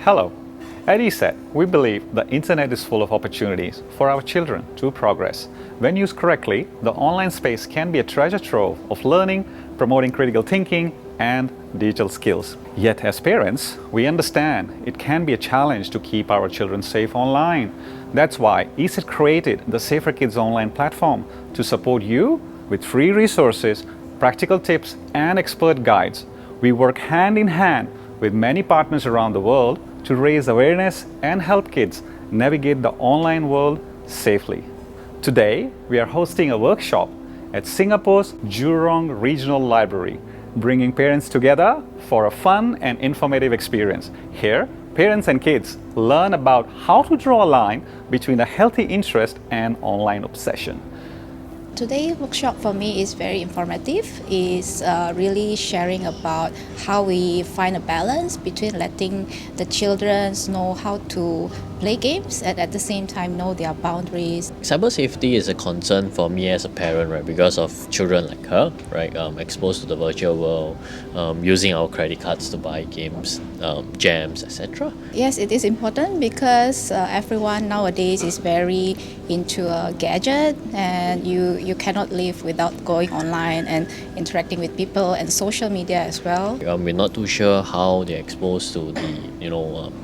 Hello. At ESET, we believe the internet is full of opportunities for our children to progress. When used correctly, the online space can be a treasure trove of learning, promoting critical thinking, and digital skills. Yet as parents, we understand it can be a challenge to keep our children safe online. That's why ESET created the Safer Kids online platform to support you with free resources, practical tips, and expert guides. We work hand in hand with many partners around the world to raise awareness and help kids navigate the online world safely. Today, we are hosting a workshop at Singapore's Jurong Regional Library, bringing parents together for a fun and informative experience. Here, parents and kids learn about how to draw a line between a healthy interest and online obsession. Today's workshop for me is very informative. It's really sharing about how we find a balance between letting the children know how to play games and at the same time know their boundaries. Cyber safety is a concern for me as a parent, right? Because of children like her, right? Exposed to the virtual world, using our credit cards to buy games, jams, etc. Yes, it is important because everyone nowadays is very into a gadget, and you cannot live without going online and interacting with people and social media as well. We're not too sure how they're exposed to the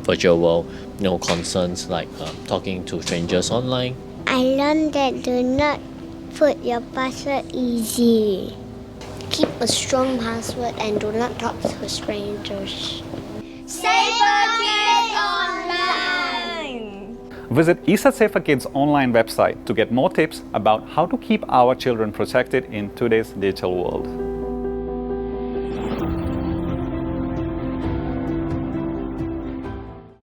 virtual world. Concerns like talking to strangers online. I learned that do not put your password easy. Keep a strong password and do not talk to strangers. Safer Kids Online! Visit ESET Safer Kids online website to get more tips about how to keep our children protected in today's digital world.